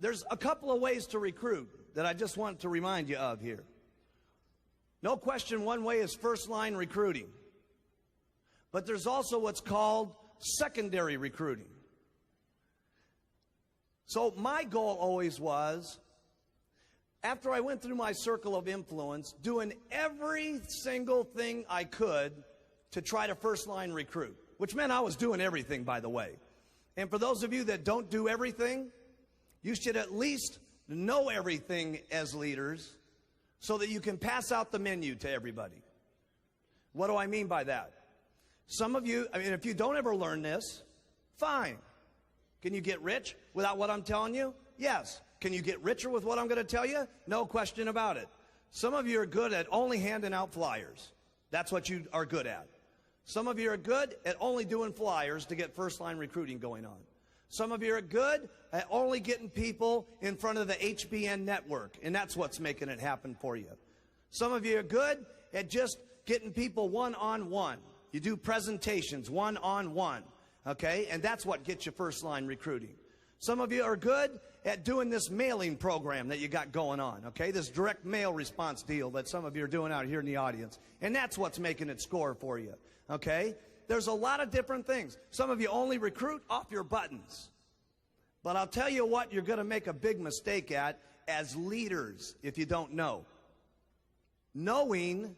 There's a couple of ways to recruit that I just want to remind you of here. No question, one way is first-line recruiting. But there's also what's called secondary recruiting. So my goal always was, after I went through my circle of influence, doing every single thing I could to try to first-line recruit, which meant I was doing everything, by the way. And for those of you that don't do everything, you should at least know everything as leaders so that you can pass out the menu to everybody. What do I mean by that? Some of you, if you don't ever learn this, fine. Can you get rich without what I'm telling you? Yes. Can you get richer with what I'm going to tell you? No question about it. Some of you are good at only handing out flyers. That's what you are good at. Some of you are good at only doing flyers to get first-line recruiting going on. Some of you are good at only getting people in front of the HBN network, and that's what's making it happen for you. Some of you are good at just getting people one-on-one. You do presentations one-on-one, okay? And that's what gets you first-line recruiting. Some of you are good at doing this mailing program that you got going on, okay? This direct mail response deal that some of you are doing out here in the audience. And that's what's making it score for you, okay? There's a lot of different things. Some of you only recruit off your buttons. But I'll tell you what you're going to make a big mistake at as leaders if you don't know. Knowing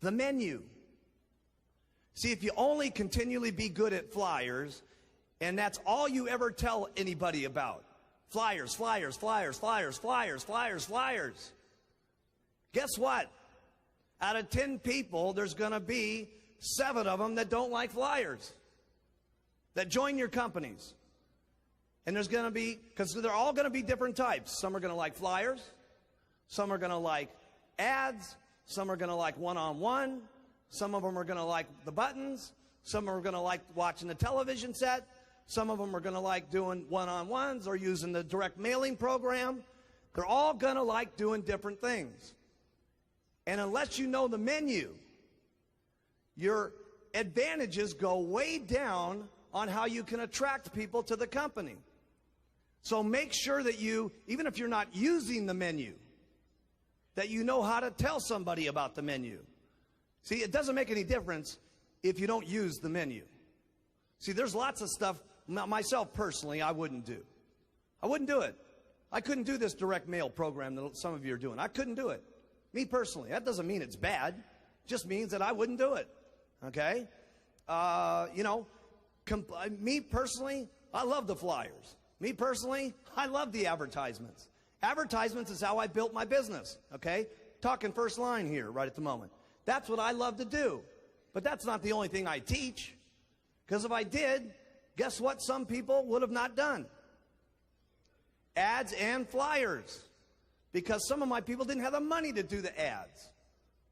the menu. See, if you only continually be good at flyers, and that's all you ever tell anybody about, flyers, flyers, flyers, flyers, flyers, flyers, flyers, guess what? Out of 10 people, there's going to be 7 of them that don't like flyers, that join your companies. And there's going to be, because they're all going to be different types. Some are going to like flyers. Some are going to like ads. Some are going to like one-on-one. Some of them are going to like the buttons. Some are going to like watching the television set. Some of them are going to like doing one-on-ones or using the direct mailing program. They're all going to like doing different things. And unless you know the menu, your advantages go way down on how you can attract people to the company. So make sure that you, even if you're not using the menu, that you know how to tell somebody about the menu. See, it doesn't make any difference if you don't use the menu. See, there's lots of stuff, myself personally, I wouldn't do. I wouldn't do it. I couldn't do this direct mail program that some of you are doing. I couldn't do it. Me personally. That doesn't mean it's bad. It just means that I wouldn't do it. Okay? Me personally, I love the flyers. Me personally, I love the advertisements. Advertisements is how I built my business, okay? Talking first line here right at the moment. That's what I love to do. But that's not the only thing I teach. Because if I did, guess what some people would have not done? Ads and flyers. Because some of my people didn't have the money to do the ads.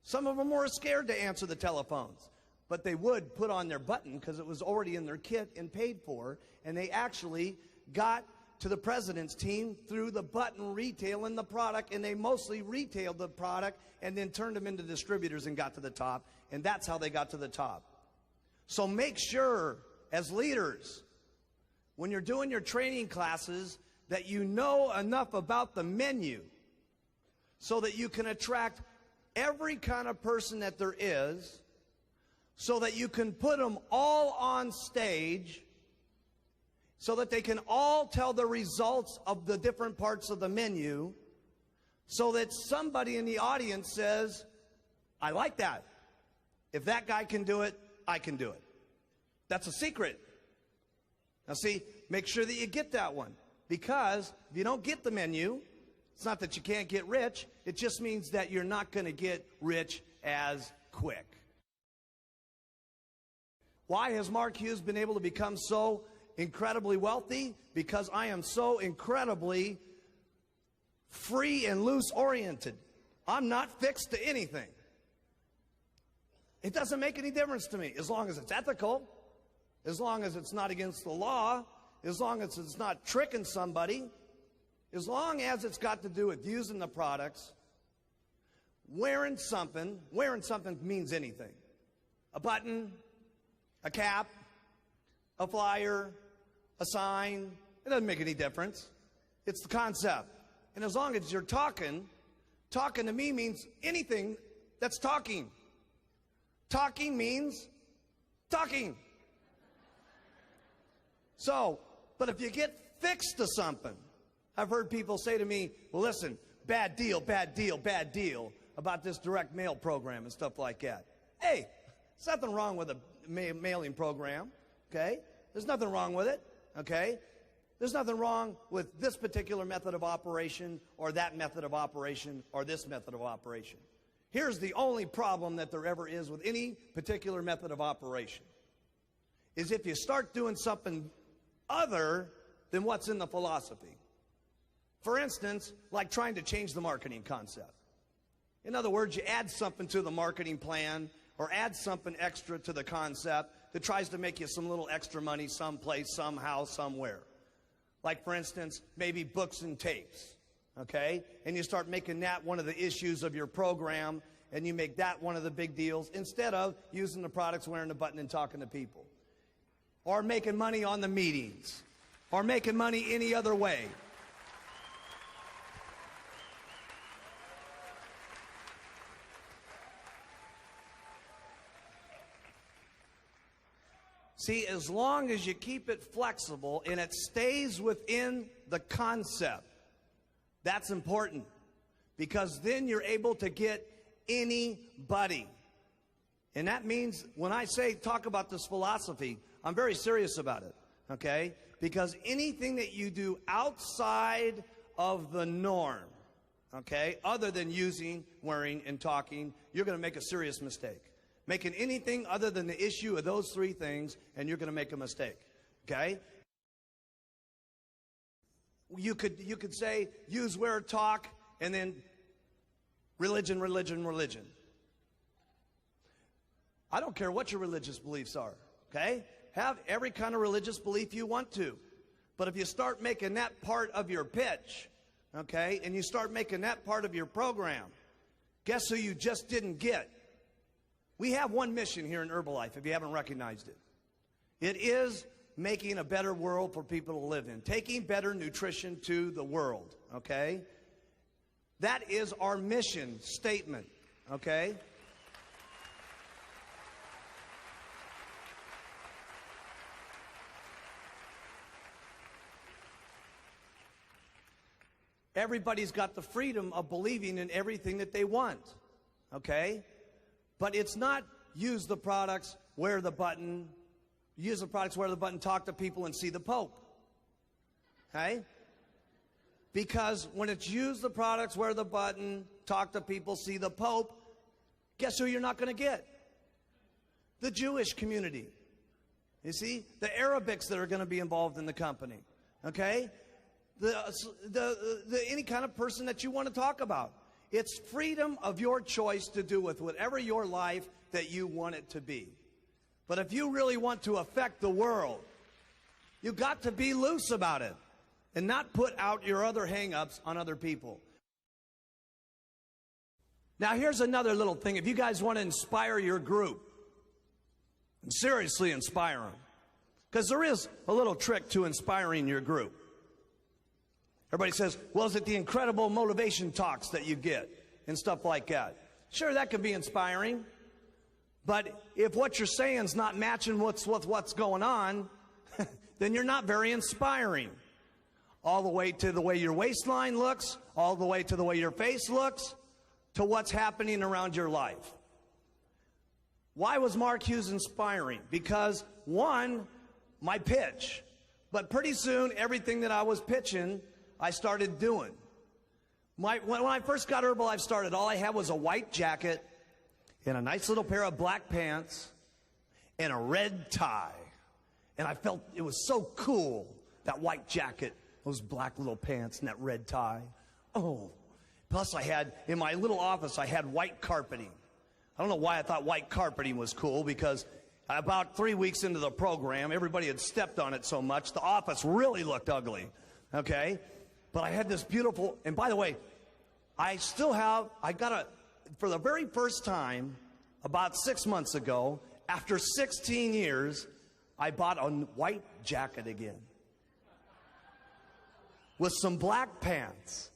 Some of them were scared to answer the telephones. But they would put on their button because it was already in their kit and paid for. And they actually got to the president's team through the button retailing the product, and they mostly retailed the product and then turned them into distributors and got to the top, and that's how they got to the top. So make sure, as leaders, when you're doing your training classes, that you know enough about the menu so that you can attract every kind of person that there is, so that you can put them all on stage so that they can all tell the results of the different parts of the menu, so that somebody in the audience says, I like that. If that guy can do it, I can do it. That's a secret. Now see, make sure that you get that one, because if you don't get the menu, it's not that you can't get rich, it just means that you're not going to get rich as quick. Why has Mark Hughes been able to become so incredibly wealthy? Because I am so incredibly free and loose oriented. I'm not fixed to anything. It doesn't make any difference to me as long as it's ethical, as long as it's not against the law, as long as it's not tricking somebody, as long as it's got to do with using the products. Wearing something means anything. A button, a cap, a flyer, a sign, it doesn't make any difference. It's the concept. And as long as you're talking, talking to me means anything that's talking. Talking means talking. So, but if you get fixed to something, I've heard people say to me, well, listen, bad deal, bad deal, bad deal about this direct mail program and stuff like that. Hey, there's nothing wrong with a mailing program, okay? There's nothing wrong with it, okay? There's nothing wrong with this particular method of operation or that method of operation or this method of operation. Here's the only problem that there ever is with any particular method of operation, is if you start doing something other than what's in the philosophy. For instance, like trying to change the marketing concept. In other words, you add something to the marketing plan or add something extra to the concept that tries to make you some little extra money someplace, somehow, somewhere. Like, for instance, maybe books and tapes, okay? And you start making that one of the issues of your program, and you make that one of the big deals instead of using the products, wearing the button, and talking to people. Or making money on the meetings, or making money any other way. See, as long as you keep it flexible and it stays within the concept, that's important, because then you're able to get anybody. And that means when I say talk about this philosophy, I'm very serious about it, okay? Because anything that you do outside of the norm, okay, other than using, wearing, and talking, you're going to make a serious mistake. Making anything other than the issue of those three things, and you're going to make a mistake, okay? You could say use, wear, talk, and then religion, religion, religion. I don't care what your religious beliefs are, okay? Have every kind of religious belief you want to. But if you start making that part of your pitch, okay, and you start making that part of your program, guess who you just didn't get? We have one mission here in Herbalife, if you haven't recognized it. It is making a better world for people to live in. Taking better nutrition to the world, okay? That is our mission statement, okay? Everybody's got the freedom of believing in everything that they want, okay? But it's not use the products, wear the button, use the products, wear the button, talk to people, and see the Pope. Okay? Because when it's use the products, wear the button, talk to people, see the Pope, guess who you're not going to get? The Jewish community. You see? The Arabics that are going to be involved in the company. Okay? Any kind of person that you want to talk about. It's freedom of your choice to do with whatever your life that you want it to be. But if you really want to affect the world, you've got to be loose about it and not put out your other hang-ups on other people. Now, here's another little thing. If you guys want to inspire your group, and seriously inspire them, because there is a little trick to inspiring your group. Everybody says, well, is it the incredible motivation talks that you get and stuff like that? Sure, that can be inspiring. But if what you're saying is not matching what's going on, then you're not very inspiring. All the way to the way your waistline looks, all the way to the way your face looks, to what's happening around your life. Why was Mark Hughes inspiring? Because, one, my pitch. But pretty soon, everything that I was pitching, I started doing. When I first got Herbalife started, all I had was a white jacket and a nice little pair of black pants and a red tie. And I felt it was so cool, that white jacket, those black little pants and that red tie. Oh, plus I had, in my little office, I had white carpeting. I don't know why I thought white carpeting was cool, because about 3 weeks into the program, everybody had stepped on it so much, the office really looked ugly, okay? But I had this beautiful, and by the way, I got for the very first time, about 6 months ago, after 16 years, I bought a white jacket again. with some black pants.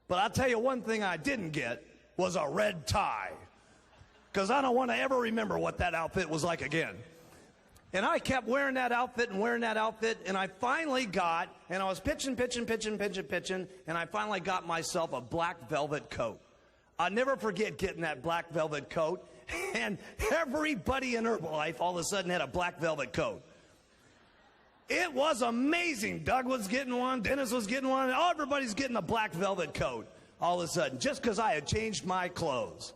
But I'll tell you one thing I didn't get was a red tie, because I don't want to ever remember what that outfit was like again. And I kept wearing that outfit and wearing that outfit, and I finally got, and I was pitching, and I finally got myself a black velvet coat. I'll never forget getting that black velvet coat, and everybody in Herbalife all of a sudden had a black velvet coat. It was amazing. Doug was getting one, Dennis was getting one, and everybody's getting a black velvet coat all of a sudden, just because I had changed my clothes.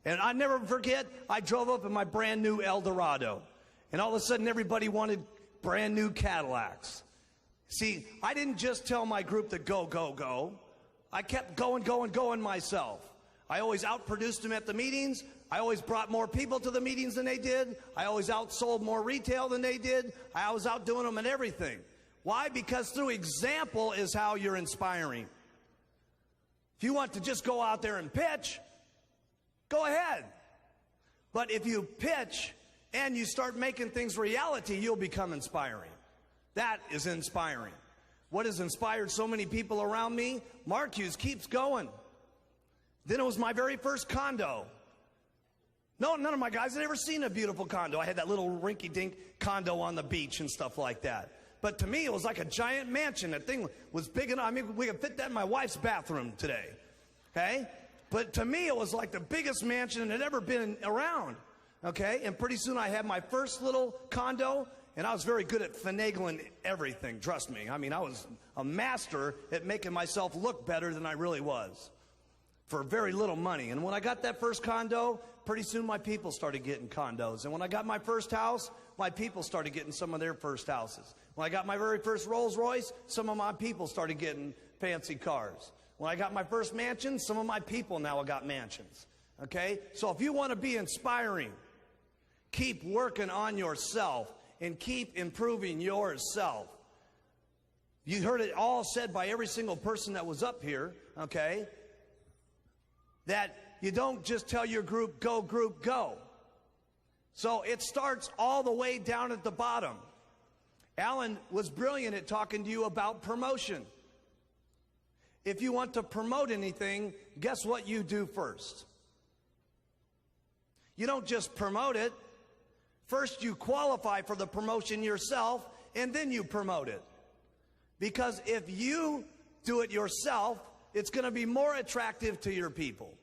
And I never forget, I drove up in my brand new Eldorado, and all of a sudden everybody wanted brand new Cadillacs. See, I didn't just tell my group to go, go, go. I kept going myself. I always outproduced them at the meetings. I always brought more people to the meetings than they did. I always outsold more retail than they did. I was outdoing them in everything. Why? Because through example is how you're inspiring. If you want to just go out there and pitch, go ahead. But if you pitch and you start making things reality, you'll become inspiring. That is inspiring. What has inspired so many people around me? Mark Hughes keeps going. Then it was my very first condo. No, none of my guys had ever seen a beautiful condo. I had that little rinky-dink condo on the beach and stuff like that. But to me, it was like a giant mansion. That thing was big enough. I mean, we could fit that in my wife's bathroom today. Okay? But to me, it was like the biggest mansion that had ever been around. Okay? And pretty soon I had my first little condo, and I was very good at finagling everything, trust me. I mean, I was a master at making myself look better than I really was for very little money. And when I got that first condo, pretty soon my people started getting condos. And when I got my first house, my people started getting some of their first houses. When I got my very first Rolls Royce, some of my people started getting fancy cars. When I got my first mansion, some of my people now got mansions. Okay? So if you want to be inspiring, keep working on yourself and keep improving yourself. You heard it all said by every single person that was up here, okay? That you don't just tell your group, go. So it starts all the way down at the bottom. Alan was brilliant at talking to you about promotion. If you want to promote anything, guess what you do first? You don't just promote it. First, you qualify for the promotion yourself, and then you promote it. Because if you do it yourself, it's going to be more attractive to your people.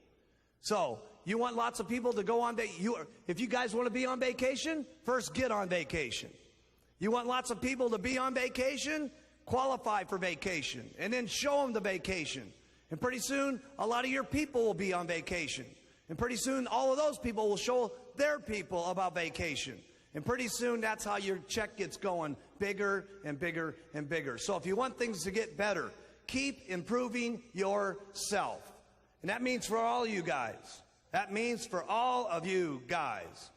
So, you want lots of people to go on vacation. If you guys want to be on vacation, first get on vacation. You want lots of people to be on vacation? Qualify for vacation, and then show them the vacation. And pretty soon, a lot of your people will be on vacation. And pretty soon, all of those people will show their people about vacation. And pretty soon, that's how your check gets going bigger and bigger and bigger. So if you want things to get better, keep improving yourself. And that means for all you guys. That means for all of you guys.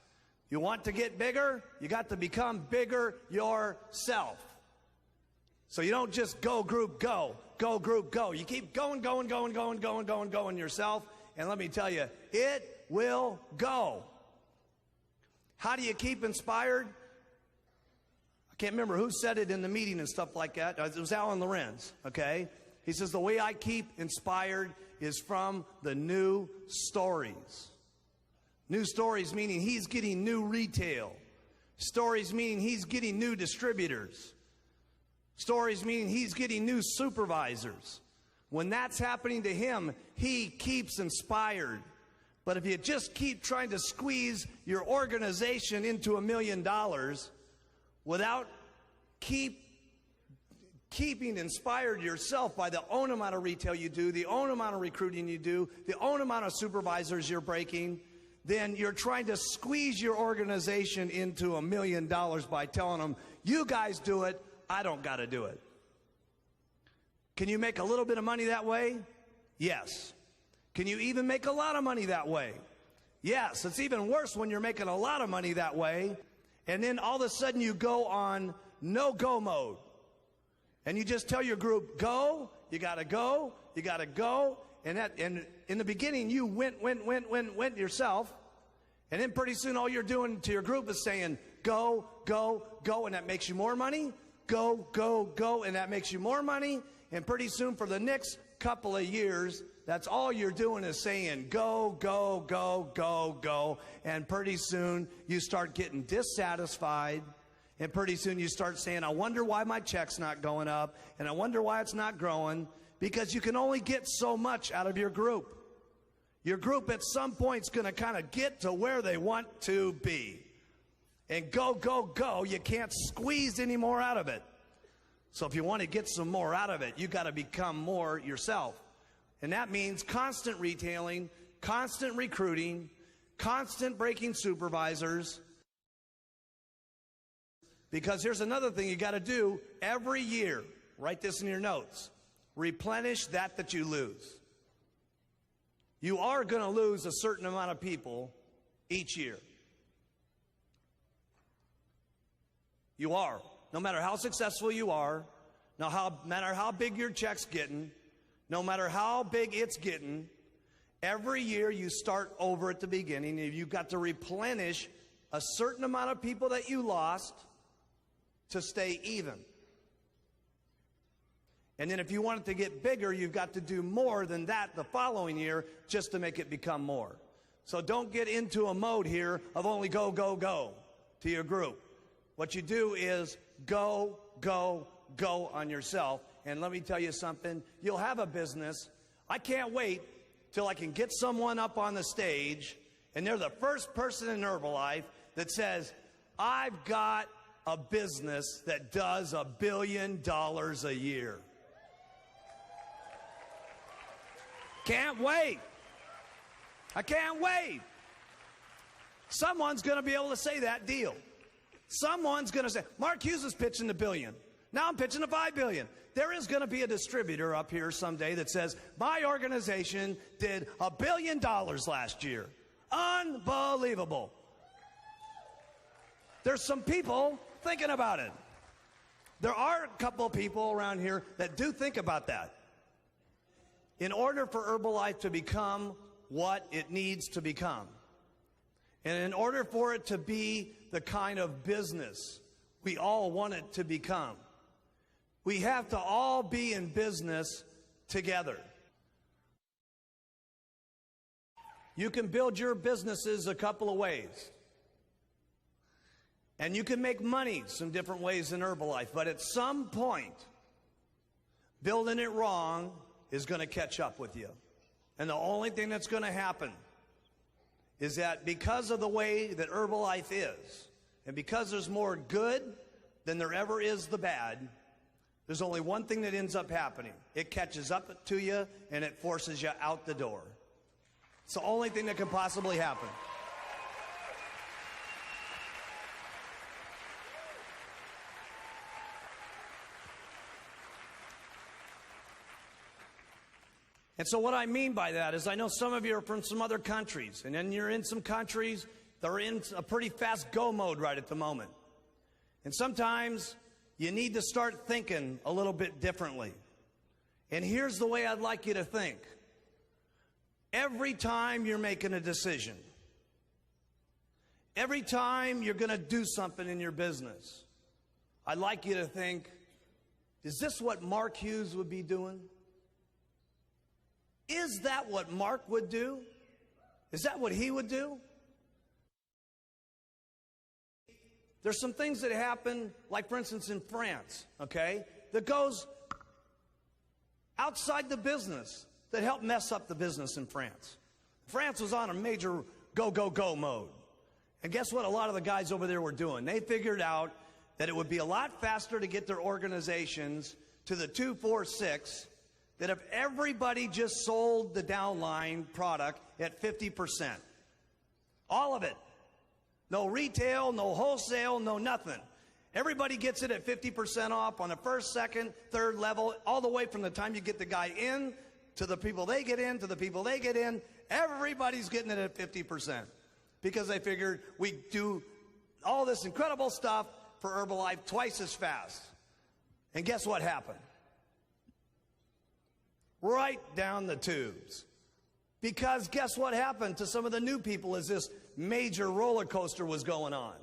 You want to get bigger? You got to become bigger yourself. So you don't just go group go, go group go. You keep going yourself. And let me tell you, it will go. How do you keep inspired? I can't remember who said it in the meeting and stuff like that. It was Alan Lorenz, okay? He says, the way I keep inspired is from the new stories. New stories meaning he's getting new retail. Stories meaning he's getting new distributors. Stories meaning he's getting new supervisors. When that's happening to him, he keeps inspired. But if you just keep trying to squeeze your organization into $1 million without keeping inspired yourself by the own amount of retail you do, the own amount of recruiting you do, the own amount of supervisors you're breaking, then you're trying to squeeze your organization into $1 million by telling them, you guys do it, I don't got to do it. Can you make a little bit of money that way? Yes. Can you even make a lot of money that way? Yes. It's even worse when you're making a lot of money that way, and then all of a sudden you go on no-go mode. And you just tell your group, go, you got to go, you got to go. And in the beginning, you went yourself. And then pretty soon all you're doing to your group is saying, go, go, go, and that makes you more money. Go, go, go, and that makes you more money. and pretty soon for the next couple of years, that's all you're doing is saying, go, go, go, go, go. And pretty soon you start getting dissatisfied. And pretty soon you start saying, I wonder why my check's not going up. And I wonder why it's not growing. Because you can only get so much out of your group. Your group at some point is going to kind of get to where they want to be. And go, go, go, you can't squeeze any more out of it. So if you want to get some more out of it, you got to become more yourself. And that means constant retailing, constant recruiting, constant breaking supervisors. Because here's another thing you got to do every year. Write this in your notes. Replenish that you lose. You are going to lose a certain amount of people each year. You are. No matter how successful you are, no matter how big your check's getting, no matter how big it's getting, every year you start over at the beginning, and you've got to replenish a certain amount of people that you lost to stay even. And then if you want it to get bigger, you've got to do more than that the following year just to make it become more. So don't get into a mode here of only go, go, go to your group. What you do is go, go, go on yourself. And let me tell you something, you'll have a business. I can't wait till I can get someone up on the stage and they're the first person in Herbalife that says, I've got a business that does $1 billion a year. Can't wait. I can't wait. Someone's going to be able to say that deal. Someone's going to say, Mark Hughes is pitching the $1 billion. Now I'm pitching the $5 billion. There is going to be a distributor up here someday that says, my organization did $1 billion last year. Unbelievable. There's some people thinking about it. There are a couple of people around here that do think about that. In order for Herbalife to become what it needs to become, and in order for it to be the kind of business we all want it to become, we have to all be in business together. You can build your businesses a couple of ways. And you can make money some different ways in Herbalife. But at some point, building it wrong is going to catch up with you. And the only thing that's going to happen is that because of the way that Herbalife is, and because there's more good than there ever is the bad, there's only one thing that ends up happening. It catches up to you and it forces you out the door. It's the only thing that can possibly happen. And so what I mean by that is I know some of you are from some other countries, and then you're in some countries that are in a pretty fast go mode right at the moment. And sometimes you need to start thinking a little bit differently. And here's the way I'd like you to think. Every time you're making a decision, every time you're going to do something in your business, I'd like you to think, is this what Mark Hughes would be doing? Is that what Mark would do? Is that what he would do? There's some things that happen, like for instance in France, okay, that goes outside the business that help mess up the business in France. France was on a major go, go, go mode. And guess what a lot of the guys over there were doing? They figured out that it would be a lot faster to get their organizations to the 246 that if everybody just sold the downline product at 50%. All of it. No retail, no wholesale, no nothing. Everybody gets it at 50% off on the first, second, third level, all the way from the time you get the guy in to the people they get in, to the people they get in. Everybody's getting it at 50% because they figured we do all this incredible stuff for Herbalife twice as fast. And guess what happened? Right down the tubes. Because guess what happened to some of the new people as this major roller coaster was going on?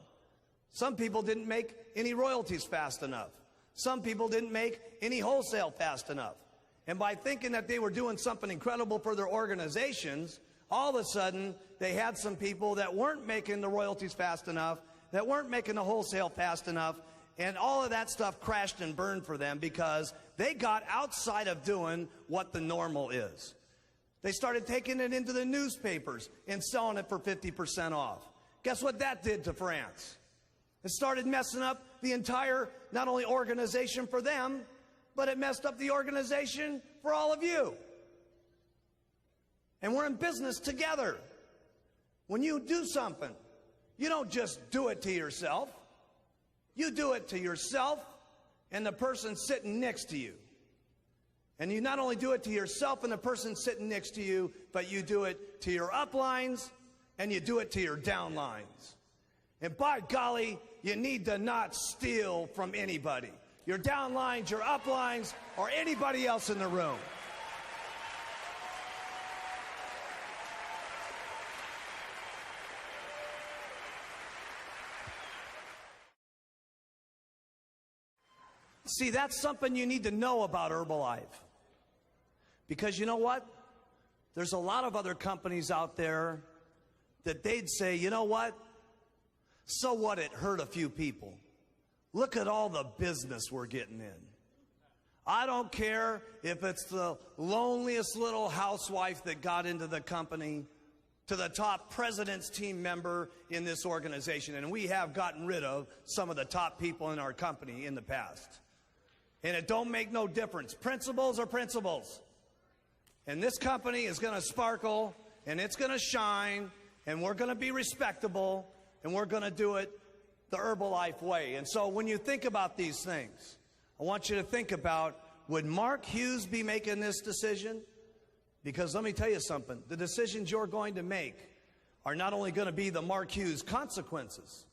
Some people didn't make any royalties fast enough. Some people didn't make any wholesale fast enough. And by thinking that they were doing something incredible for their organizations, all of a sudden they had some people that weren't making the royalties fast enough, that weren't making the wholesale fast enough, and all of that stuff crashed and burned for them because they got outside of doing what the normal is. They started taking it into the newspapers and selling it for 50% off. Guess what that did to France? It started messing up the entire, not only organization for them, but it messed up the organization for all of you. And we're in business together. When you do something, you don't just do it to yourself. You do it to yourself and the person sitting next to you. And you not only do it to yourself and the person sitting next to you, but you do it to your uplines and you do it to your downlines. And by golly, you need to not steal from anybody. Your downlines, your uplines, or anybody else in the room. See, that's something you need to know about Herbalife. Because you know what? There's a lot of other companies out there that they'd say, you know what? So what, it hurt a few people. Look at all the business we're getting in. I don't care if it's the loneliest little housewife that got into the company to the top president's team member in this organization. And we have gotten rid of some of the top people in our company in the past. And it don't make no difference. Principles are principles. And this company is going to sparkle, and it's going to shine, and we're going to be respectable, and we're going to do it the Herbalife way. And so when you think about these things, I want you to think about, would Mark Hughes be making this decision? Because let me tell you something, the decisions you're going to make are not only going to be the Mark Hughes consequences,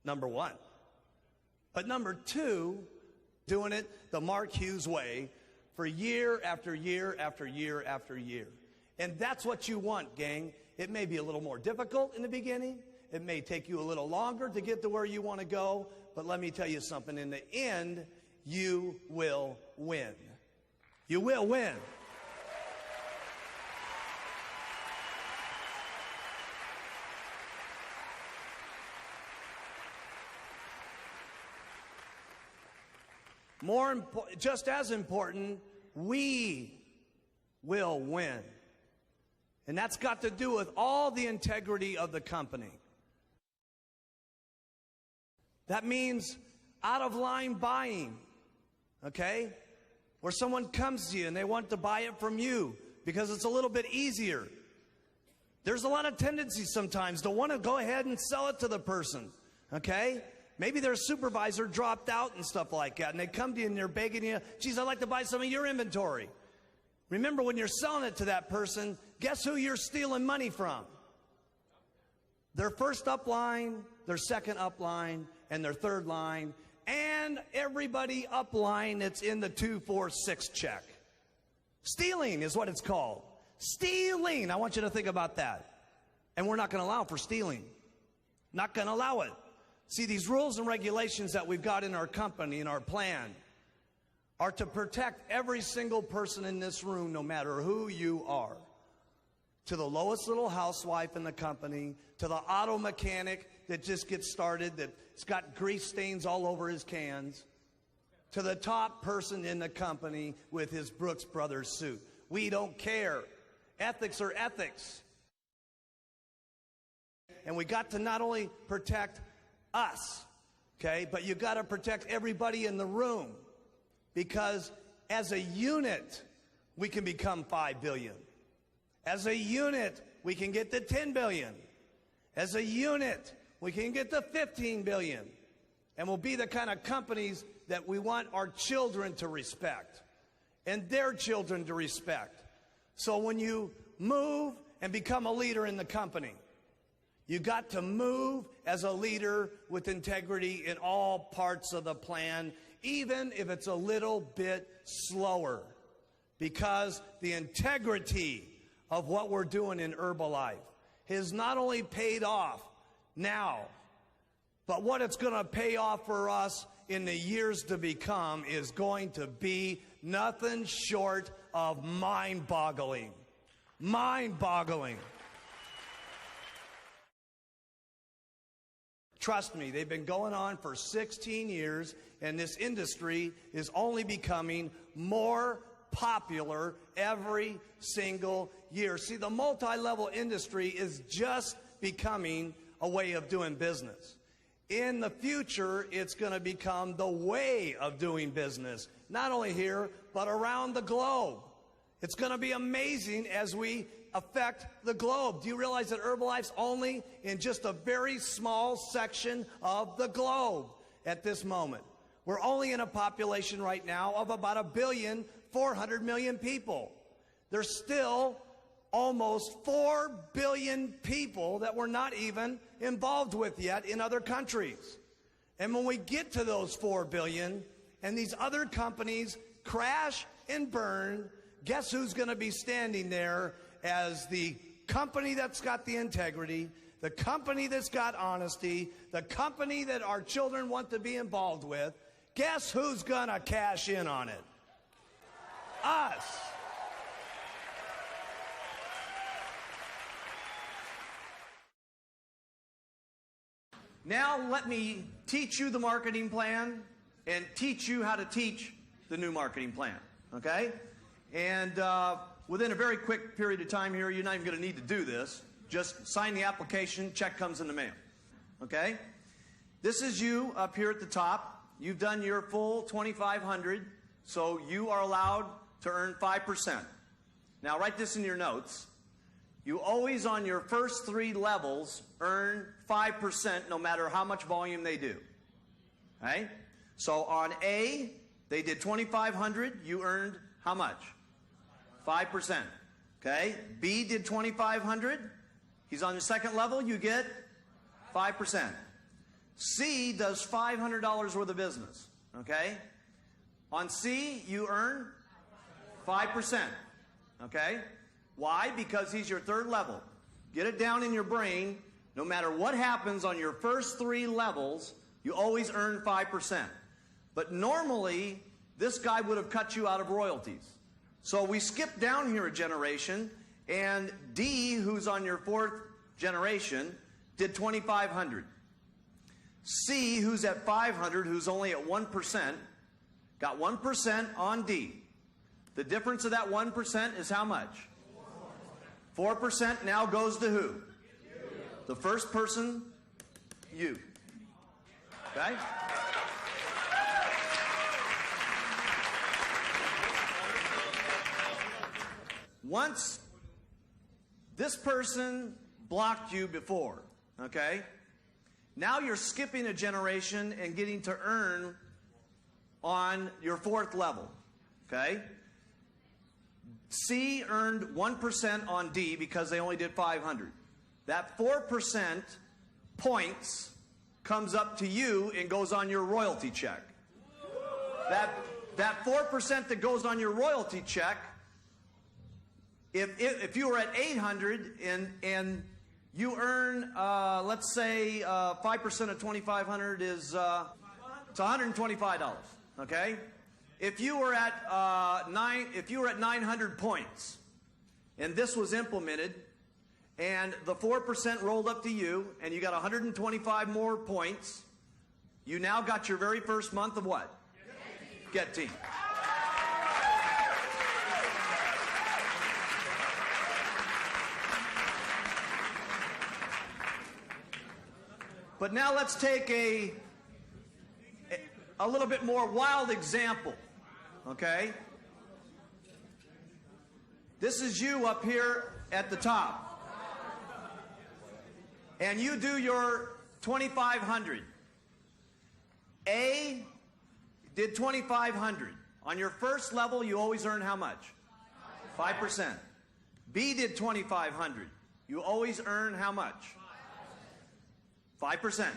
number one, but number two, doing it the Mark Hughes way for year after year after year after year. And that's what you want, gang. It may be a little more difficult in the beginning. It may take you a little longer to get to where you want to go. But let me tell you something. In the end, you will win. You will win. Just as important, we will win. And that's got to do with all the integrity of the company. That means out-of-line buying, okay? Where someone comes to you and they want to buy it from you because it's a little bit easier. There's a lot of tendency sometimes to want to go ahead and sell it to the person, okay? Maybe their supervisor dropped out and stuff like that, and they come to you and they're begging you, geez, I'd like to buy some of your inventory. Remember, when you're selling it to that person, guess who you're stealing money from? Their first upline, their second upline, and their third line, and everybody upline that's in the 2, 4, 6 check. Stealing is what it's called. Stealing. I want you to think about that. And we're not going to allow for stealing. Not going to allow it. See, these rules and regulations that we've got in our company, in our plan, are to protect every single person in this room, no matter who you are. To the lowest little housewife in the company, to the auto mechanic that just gets started, that's got grease stains all over his cans, to the top person in the company with his Brooks Brothers suit. We don't care. Ethics are ethics. And we got to not only protect us, okay, but you got to protect everybody in the room, because as a unit we can become 5 billion. As a unit we can get to 10 billion. As a unit we can get to 15 billion. And we'll be the kind of companies that we want our children to respect and their children to respect. So when you move and become a leader in the company, you got to move as a leader with integrity in all parts of the plan, even if it's a little bit slower, because the integrity of what we're doing in Herbalife has not only paid off now, but what it's going to pay off for us in the years to become is going to be nothing short of mind-boggling. Mind-boggling. Trust me, they've been going on for 16 years, and this industry is only becoming more popular every single year. See, the multi-level industry is just becoming a way of doing business. In the future, it's going to become the way of doing business, not only here, but around the globe. It's going to be amazing as we affect the globe. Do you realize that Herbalife's only in just a very small section of the globe at this moment? We're only in a population right now of about 1,400,000,000 people. There's still almost 4 billion people that we're not even involved with yet in other countries. And when we get to those 4 billion and these other companies crash and burn, guess who's going to be standing there as the company that's got the integrity, the company that's got honesty, the company that our children want to be involved with? Guess who's going to cash in on it? Us. Now let me teach you the marketing plan and teach you how to teach the new marketing plan, okay? And within a very quick period of time here, you're not even going to need to do this. Just sign the application, check comes in the mail, okay? This is you up here at the top. You've done your full 2,500, so you are allowed to earn 5%. Now write this in your notes. You always, on your first 3 levels, earn 5% no matter how much volume they do. Okay? So on A, they did 2,500. You earned how much? 5%. Okay? B did 2,500. He's on the second level. You get 5%. C does $500 worth of business. Okay? On C, you earn 5%. Okay? Why? Because he's your third level. Get it down in your brain. No matter what happens on your first 3 levels, you always earn 5%. But normally, this guy would have cut you out of royalties. So we skip down here a generation, and D, who's on your 4th generation, did 2,500. C, who's at 500, who's only at 1%, got 1% on D. The difference of that 1% is how much? 4% now goes to who? You. The first person, you. Okay? Once this person blocked you before, okay? Now you're skipping a generation and getting to earn on your 4th level, okay? C earned 1% on D because they only did 500. That 4% points comes up to you and goes on your royalty check. That 4% that goes on your royalty check, if you were at 800 and you earn, let's say 5% of 2,500 is it's $125, okay? If you were at 900 points, and this was implemented, and the 4% rolled up to you, and you got 125 more points, you now got your very first month of what? Get Team. But now let's take a little bit more wild example. Okay? This is you up here at the top. And you do your 2,500. A did 2,500. On your first level, you always earn how much? 5%. B did 2,500. You always earn how much? 5%.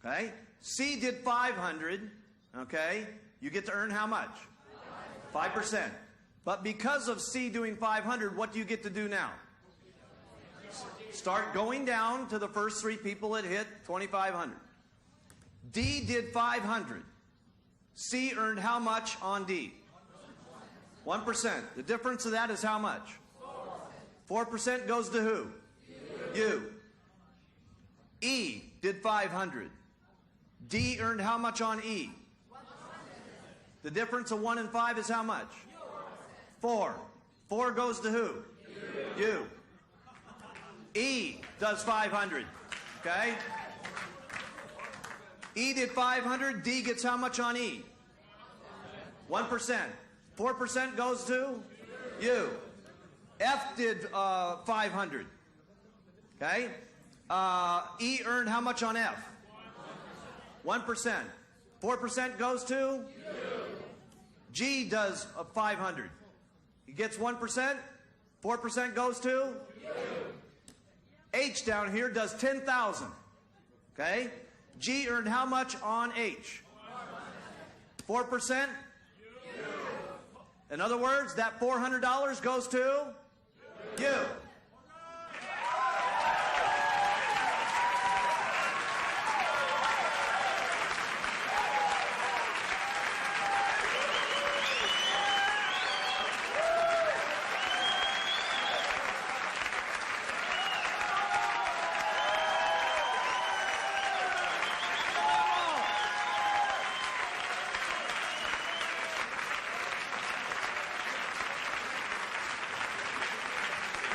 Okay? C did 500. Okay? You get to earn how much? 5%. But because of C doing 500, what do you get to do now? Start going down to the first 3 people that hit 2,500. D did 500. C earned how much on D? 1%. The difference of that is how much? 4% goes to who? You. E did 500. D earned how much on E? 100. The difference of 1 and 5 is how much? 4. 4 goes to who? You. E does 500. Okay? E did 500. D gets how much on E? 1%. 4% goes to you. F did 500. Okay? E earned how much on F? 1%. 4% goes to you. G does 500. He gets 1%. 4% goes to you. H down here does 10,000. Okay? G earned how much on H? 4%? In other words, that $400 goes to you.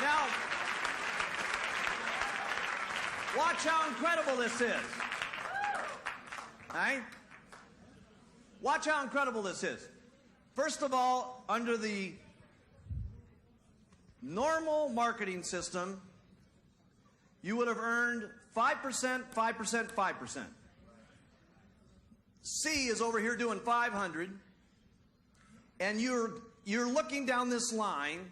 Now, watch how incredible this is. All right? Watch how incredible this is. First of all, under the normal marketing system, you would have earned 5%, 5%, 5%. C is over here doing 500, and you're looking down this line,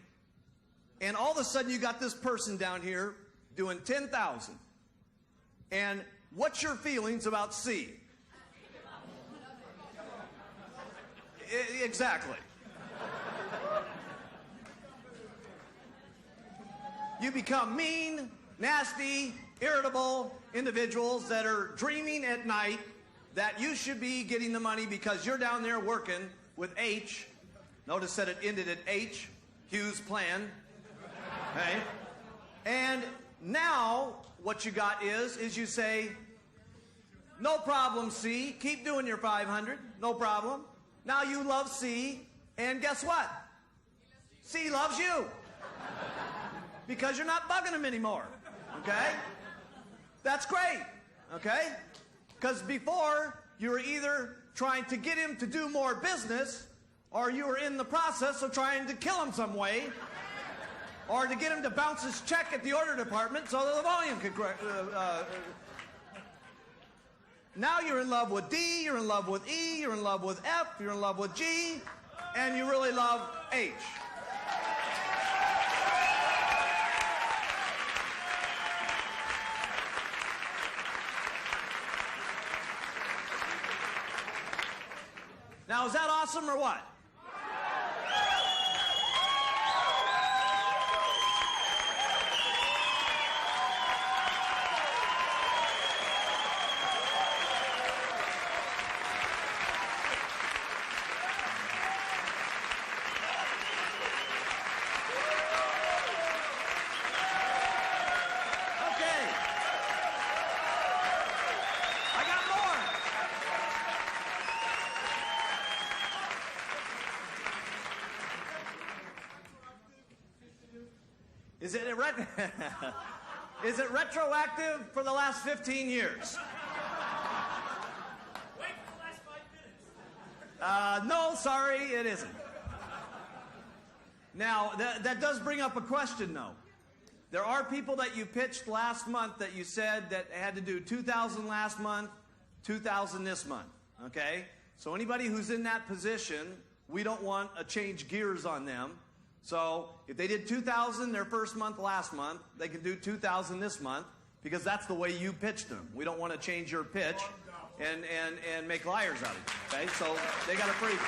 and all of a sudden you got this person down here doing 10,000. And what's your feelings about C? Exactly. You become mean, nasty, irritable individuals that are dreaming at night that you should be getting the money because you're down there working with H. Notice that it ended at H, Hughes plan. Okay? And now what you got is you say, no problem, C. Keep doing your 500. No problem. Now you love C, and guess what? C loves you. Because you're not bugging him anymore. Okay? That's great. Okay? Because before, you were either trying to get him to do more business, or you were in the process of trying to kill him some way, or to get him to bounce his check at the order department so that the volume could... Now you're in love with D, you're in love with E, you're in love with F, you're in love with G, and you really love H. Now, is that awesome or what? Is it retroactive for the last 15 years? Wait for the last 5 minutes. No, sorry, it isn't. Now, that does bring up a question, though. There are people that you pitched last month that you said that had to do 2,000 last month, 2,000 this month, okay? So anybody who's in that position, we don't want to change gears on them. So if they did 2,000 their first month last month, they can do 2,000 this month because that's the way you pitched them. We don't want to change your pitch and make liars out of you. Okay, so they got a freebie.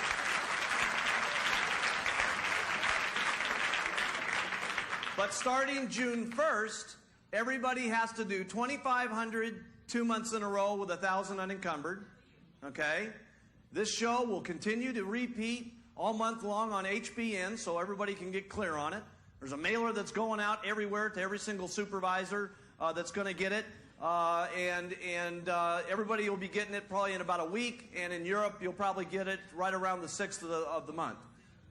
But starting June 1st, everybody has to do 2,500 2 months in a row with 1,000 unencumbered. Okay, This show will continue to repeat all month long on HBN so everybody can get clear on it. There's a mailer that's going out everywhere to every single supervisor that's going to get it. Everybody will be getting it probably in about a week. And in Europe, you'll probably get it right around the 6th of the month.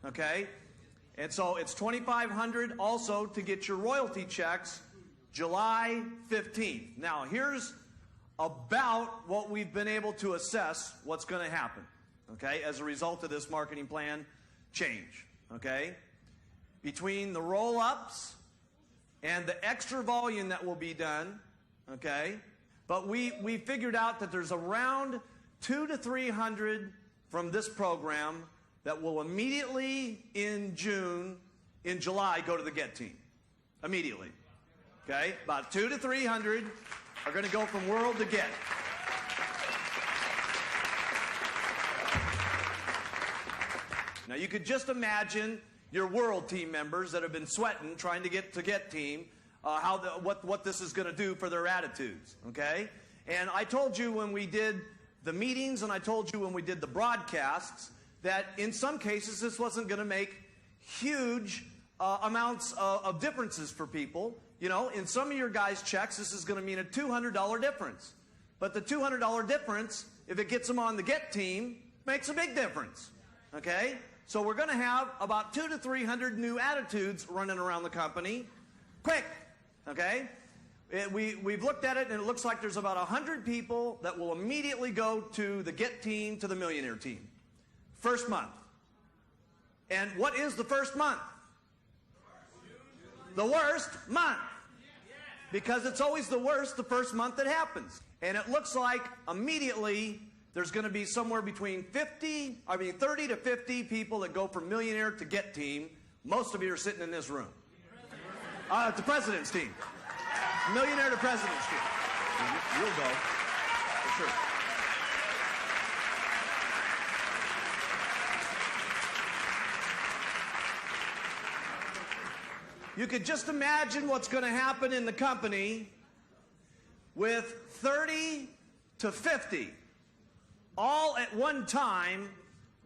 Okay? And so it's $2,500 also to get your royalty checks July 15th. Now, here's about what we've been able to assess what's going to happen, okay, as a result of this marketing plan change, okay? Between the roll-ups and the extra volume that will be done, okay, but we figured out that there's around 200 to 300 from this program that will immediately in July, go to the GET team. Immediately. Okay? About 200 to 300 are going to go from World to GET. Now you could just imagine your World team members that have been sweating trying to get to GET team, what this is going to do for their attitudes. Okay? And I told you when we did the meetings and I told you when we did the broadcasts that in some cases this wasn't going to make huge amounts of differences for people. You know, in some of your guys' checks, this is going to mean a $200 difference. But the $200 difference, if it gets them on the GET team, makes a big difference. Okay? So we're going to have about 200 to 300 new attitudes running around the company. Quick. Okay? We've looked at it, and it looks like there's about 100 people that will immediately go to the GET team, to the Millionaire team. First month. And what is the first month? The worst month. Because it's always the worst the first month it happens. And it looks like immediately there's going to be somewhere between 30 to 50 people that go from Millionaire to GET team. Most of you are sitting in this room. The President's team. Millionaire to President's team. You'll go. For sure. You could just imagine what's going to happen in the company with 30 to 50 all at one time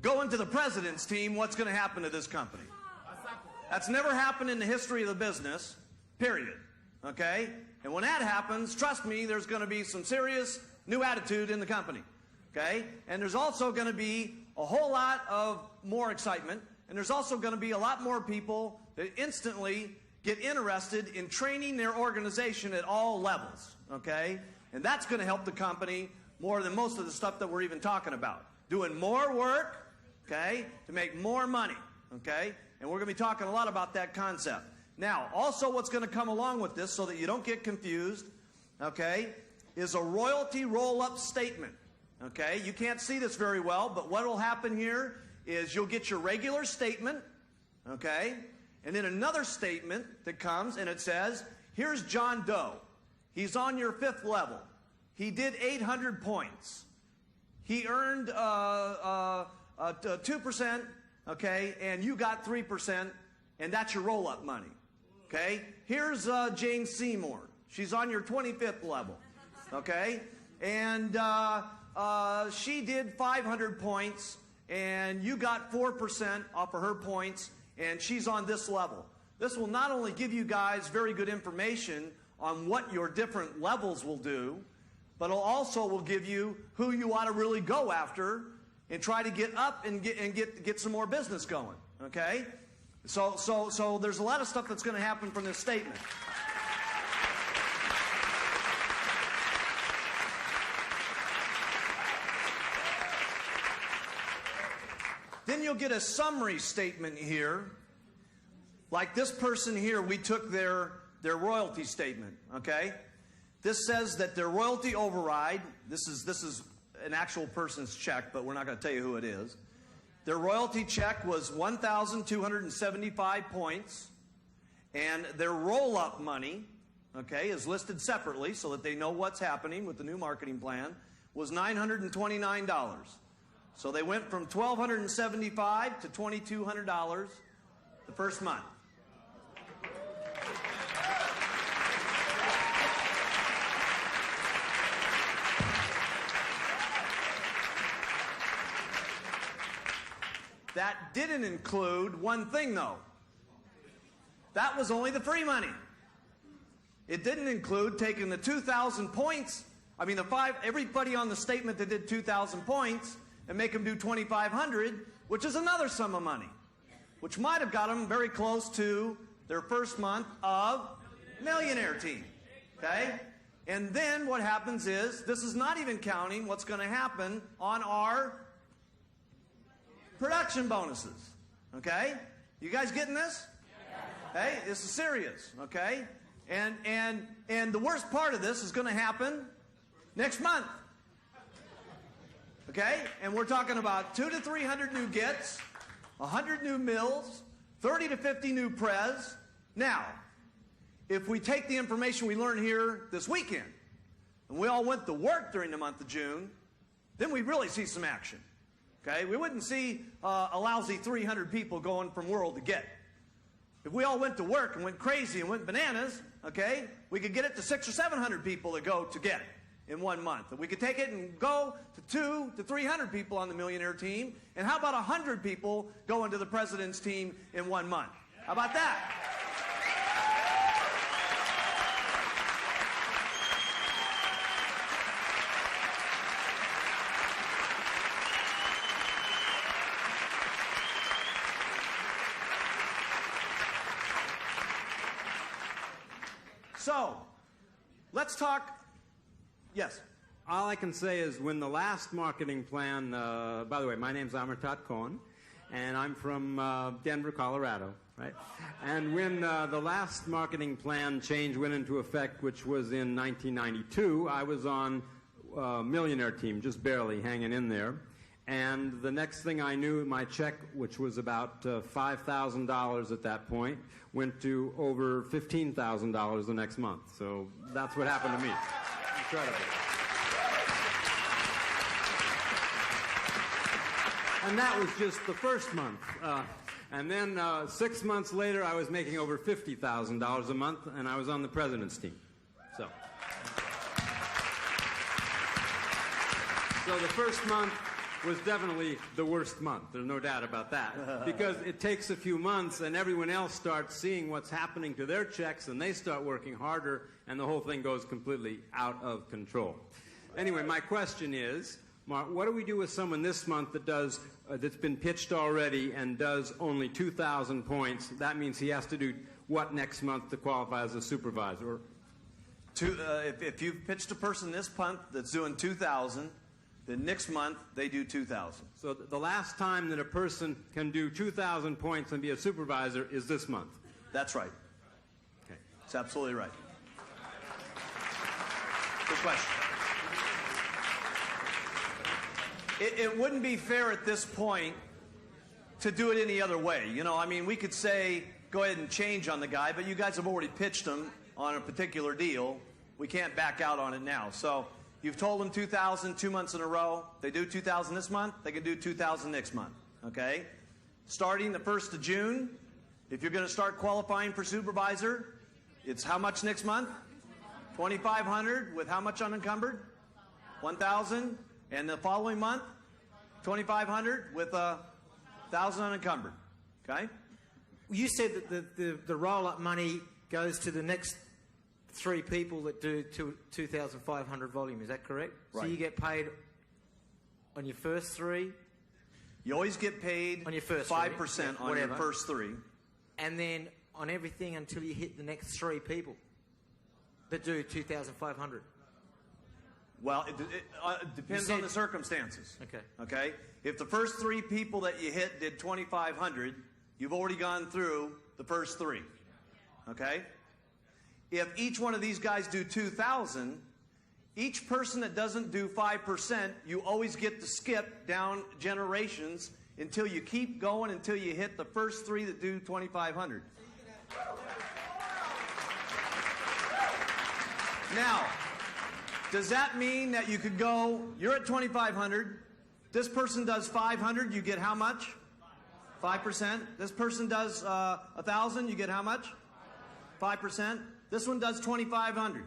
going to the President's team. What's going to happen to this company? That's never happened in the history of the business, period. Okay? And when that happens, trust me, there's going to be some serious new attitude in the company. Okay? And there's also going to be a whole lot of more excitement. And there's also going to be a lot more people that instantly get interested in training their organization at all levels, okay? And that's going to help the company more than most of the stuff that we're even talking about. Doing more work, okay, to make more money, okay? And we're going to be talking a lot about that concept. Now, also what's going to come along with this so that you don't get confused, okay, is a royalty roll-up statement, okay? You can't see this very well, but what will happen here is you'll get your regular statement, okay? And then another statement that comes, and it says, here's John Doe. He's on your 5th level. He did 800 points. He earned 2%, okay, and you got 3%, and that's your roll-up money, okay? Here's Jane Seymour. She's on your 25th level, okay? And she did 500 points, and you got 4% off of her points, and she's on this level. This will not only give you guys very good information on what your different levels will do, but it also will give you who you ought to really go after and try to get up and get some more business going. Okay? So there's a lot of stuff that's going to happen from this statement. Then you'll get a summary statement here. Like this person here, we took their royalty statement, okay? This says that their royalty override, this is an actual person's check, but we're not going to tell you who it is. Their royalty check was 1,275 points, and their roll-up money, okay, is listed separately so that they know what's happening with the new marketing plan, was $929. So they went from $1,275 to $2,200 the first month. That didn't include one thing, though. That was only the free money. It didn't include taking the 2,000 points, everybody on the statement that did 2,000 points, and make them do 2,500, which is another sum of money, which might have got them very close to their first month of millionaire team. Okay? And then what happens is, this is not even counting what's going to happen on our production bonuses. Okay? You guys getting this? Hey, this is serious. Okay? And the worst part of this is going to happen next month. Okay? And we're talking about 200 to 300 new gets, 100 new mills, 30 to 50 new pres. Now, if we take the information we learned here this weekend, and we all went to work during the month of June, then we really see some action. Okay? We wouldn't see a lousy 300 people going from world to get. If we all went to work and went crazy and went bananas, okay, we could get it to 600 or 700 people that go to get in 1 month. And we could take it and go to 200 to 300 people on the millionaire team. And how about 100 people going to the president's team in 1 month? How about that? So, let's talk. Yes? All I can say is when the last marketing plan, by the way, my name's Amartat Cohen, and I'm from Denver, Colorado, right? And when the last marketing plan change went into effect, which was in 1992, I was on millionaire team, just barely hanging in there. And the next thing I knew, my check, which was about $5,000 at that point, went to over $15,000 the next month. So that's what happened to me. Incredible. And that was just the first month. And then 6 months later, I was making over $50,000 a month, and I was on the president's team. So the first month was definitely the worst month. There's no doubt about that. Because it takes a few months and everyone else starts seeing what's happening to their checks and they start working harder and the whole thing goes completely out of control. Anyway, my question is, Mark, what do we do with someone this month that does, that's been pitched already and does only 2,000 points? That means he has to do what next month to qualify as a supervisor? If you've pitched a person this month that's doing 2,000, then next month, they do 2,000. So the last time that a person can do 2,000 points and be a supervisor is this month? That's right. Okay. That's absolutely right. Good question. It wouldn't be fair at this point to do it any other way. You know, I mean, we could say, go ahead and change on the guy, but you guys have already pitched him on a particular deal. We can't back out on it now. So you've told them 2,000 2 months in a row. They do 2,000 this month. They can do 2,000 next month. Okay? Starting the 1st of June, if you're going to start qualifying for supervisor, it's how much next month? 2,500 with how much unencumbered? 1,000. And the following month, 2,500 with 1,000 unencumbered. Okay? You said that the roll-up money goes to the next 3 people that do 2,500 volume. Is that correct? Right. So you get paid on your first 3? You always get paid on your first 5% on your first 3. And then on everything until you hit the next 3 people that do 2,500. Well, it depends on the circumstances. Okay. Okay? If the first 3 people that you hit did 2,500, you've already gone through the first 3. Okay? If each one of these guys do 2,000, each person that doesn't do 5%, you always get to skip down generations until you keep going until you hit the first 3 that do 2,500. Now, does that mean that you could go, you're at 2,500, this person does 500, you get how much? 5%. This person does 1,000, you get how much? 5%. This one does 2,500.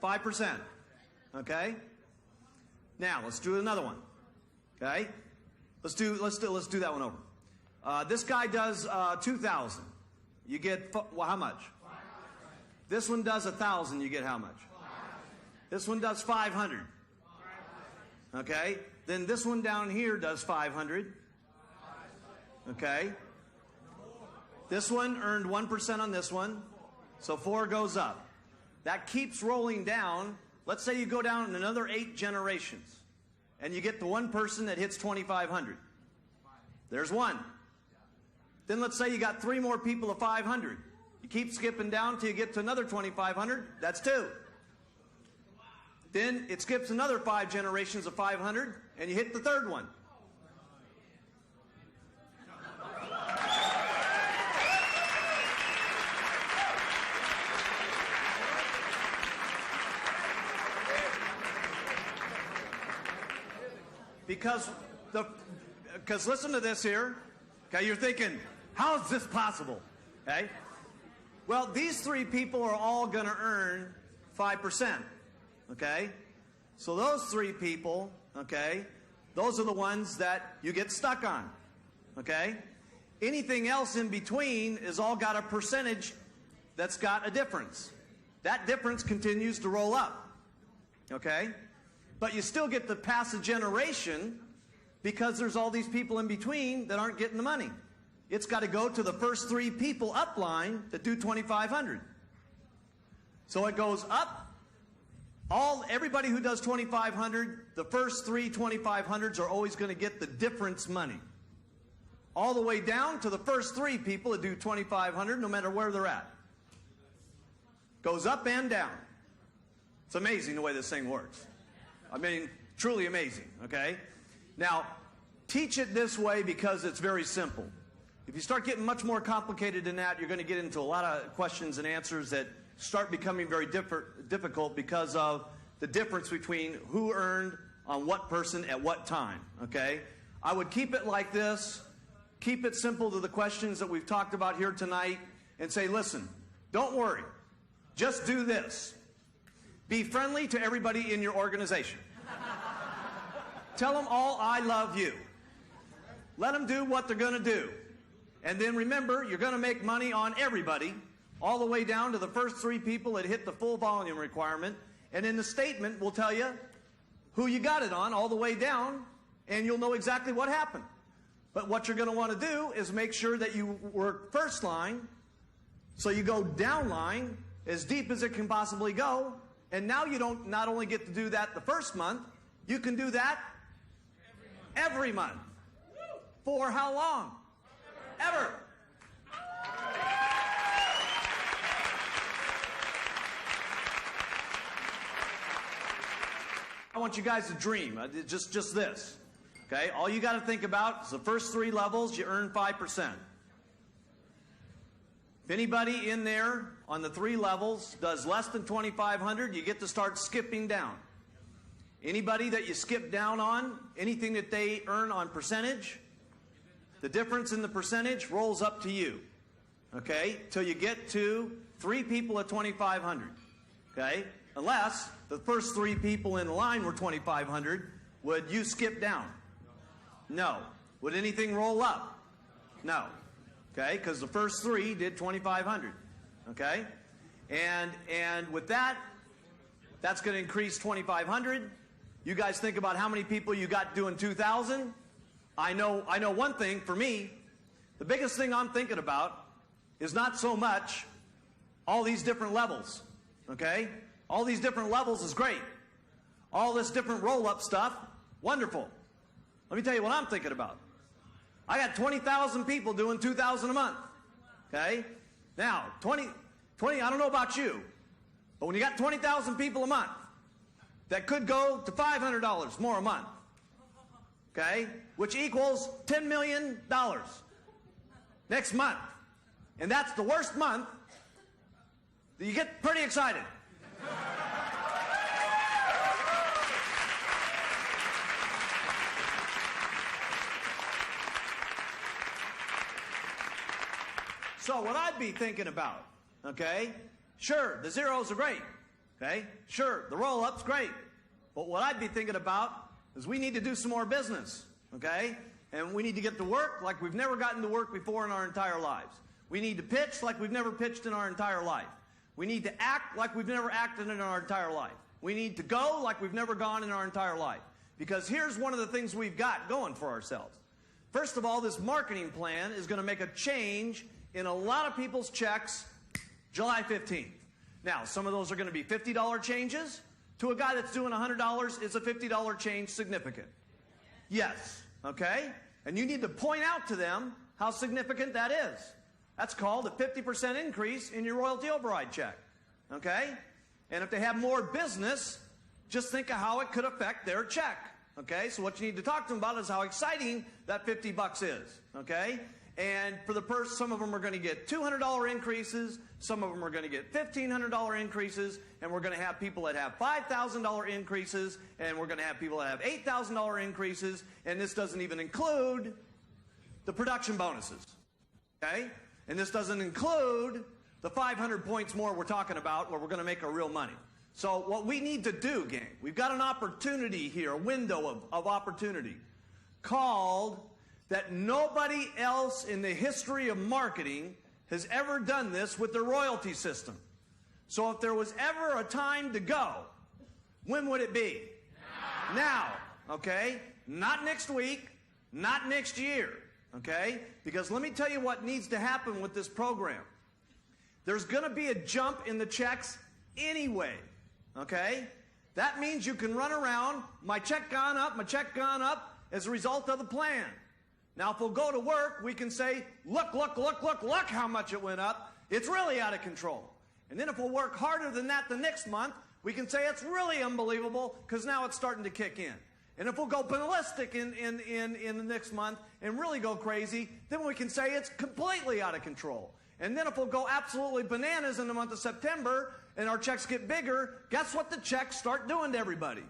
5%. Okay? Now, let's do another one. Okay? Let's do that one over. This guy does 2,000. You get, well, how much? This one does 1,000. You get how much? This one does 500. Okay. Then this one down here does 500. Okay. This one earned 1% on this one, so 4 goes up. That keeps rolling down. Let's say you go down another 8 generations, and you get the one person that hits 2,500. There's 1. Then let's say you got 3 more people of 500. You keep skipping down till you get to another 2,500. That's 2. Then it skips another 5 generations of 500, and you hit the 3rd one. Because listen to this here. Okay, you're thinking, how is this possible? Okay. Well, these 3 people are all going to earn 5%. Okay? So those 3 people, okay, those are the ones that you get stuck on. Okay? Anything else in between is all got a percentage that's got a difference. That difference continues to roll up. Okay? But you still get to pass a generation because there's all these people in between that aren't getting the money. It's got to go to the first 3 people upline that do 2,500. So it goes up. Everybody who does 2,500, the first 3 2,500s are always going to get the difference money. All the way down to the first 3 people that do 2,500, no matter where they're at. Goes up and down. It's amazing the way this thing works. I mean, truly amazing, okay? Now, teach it this way because it's very simple. If you start getting much more complicated than that, you're going to get into a lot of questions and answers that start becoming very difficult because of the difference between who earned on what person at what time, okay? I would keep it like this. Keep it simple to the questions that we've talked about here tonight and say, listen, don't worry. Just do this. Be friendly to everybody in your organization. Tell them all, I love you. Let them do what they're going to do. And then remember, you're going to make money on everybody, all the way down to the first 3 people that hit the full volume requirement. And in the statement, we'll tell you who you got it on all the way down, and you'll know exactly what happened. But what you're going to want to do is make sure that you work first line, so you go down line as deep as it can possibly go. And now you don't not only get to do that the first month, you can do that every month. For how long? Ever. I want you guys to dream. Just this. Okay? All you got to think about is the first 3 levels, you earn 5%. If anybody in there on the 3 levels does less than 2,500, you get to start skipping down. Anybody that you skip down on, anything that they earn on percentage, the difference in the percentage rolls up to you. Okay? Till you get to 3 people at 2,500. Okay? Unless the first 3 people in line were 2,500, would you skip down? No. Would anything roll up? No. Okay? Because the first 3 did 2,500. Okay? And with that, that's going to increase 2,500. You guys think about how many people you got doing 2,000. I know one thing for me. The biggest thing I'm thinking about is not so much all these different levels. Okay? All these different levels is great. All this different roll-up stuff, wonderful. Let me tell you what I'm thinking about. I got 20,000 people doing 2,000 a month. Okay? Now, 20, I don't know about you, but when you got 20,000 people a month, that could go to $500 more a month. Okay? Which equals $10 million next month. And that's the worst month. You get pretty excited. So what I'd be thinking about, okay, sure, the zeros are great, okay, sure, the roll-up's great, but what I'd be thinking about is we need to do some more business, okay? And we need to get to work like we've never gotten to work before in our entire lives. We need to pitch like we've never pitched in our entire life. We need to act like we've never acted in our entire life. We need to go like we've never gone in our entire life. Because here's one of the things we've got going for ourselves. First of all, this marketing plan is going to make a change in a lot of people's checks July 15th. Now, some of those are going to be $50 changes. To a guy that's doing $100, is a $50 change significant? Yes. Okay? And you need to point out to them how significant that is. That's called a 50% increase in your royalty override check. Okay? And if they have more business, just think of how it could affect their check. Okay? So what you need to talk to them about is how exciting that $50 is. Okay? And for the some of them are going to get $200 increases, some of them are going to get $1,500 increases, and we're going to have people that have $5,000 increases, and we're going to have people that have $8,000 increases, and this doesn't even include the production bonuses. Okay? And this doesn't include the 500 points more we're talking about where we're going to make our real money. So what we need to do, gang, we've got an opportunity here, a window of opportunity called that nobody else in the history of marketing has ever done this with their royalty system. So if there was ever a time to go, when would it be? Now, okay? Not next week, not next year, okay? Because let me tell you what needs to happen with this program. There's going to be a jump in the checks anyway, okay? That means you can run around, my check gone up as a result of the plan. Now, if we'll go to work, we can say, look how much it went up. It's really out of control. And then if we'll work harder than that the next month, we can say it's really unbelievable because now it's starting to kick in. And if we'll go ballistic in the next month and really go crazy, then we can say it's completely out of control. And then if we'll go absolutely bananas in the month of September and our checks get bigger, guess what the checks start doing to everybody?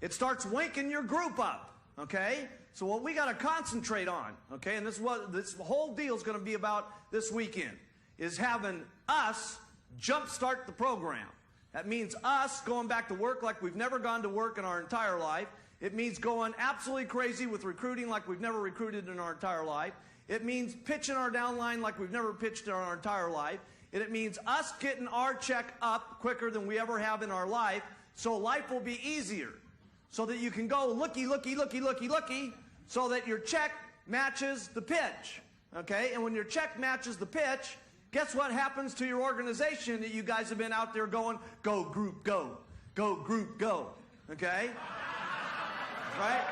It starts waking your group up, okay? So what we got to concentrate on, okay, and this is what this whole deal is going to be about this weekend, is having us jumpstart the program. That means us going back to work like we've never gone to work in our entire life. It means going absolutely crazy with recruiting like we've never recruited in our entire life. It means pitching our downline like we've never pitched in our entire life. And it means us getting our check up quicker than we ever have in our life, so life will be easier. So that you can go looky, so that your check matches the pitch, okay? And when your check matches the pitch, guess what happens to your organization that you guys have been out there going, go group, go, okay? Right?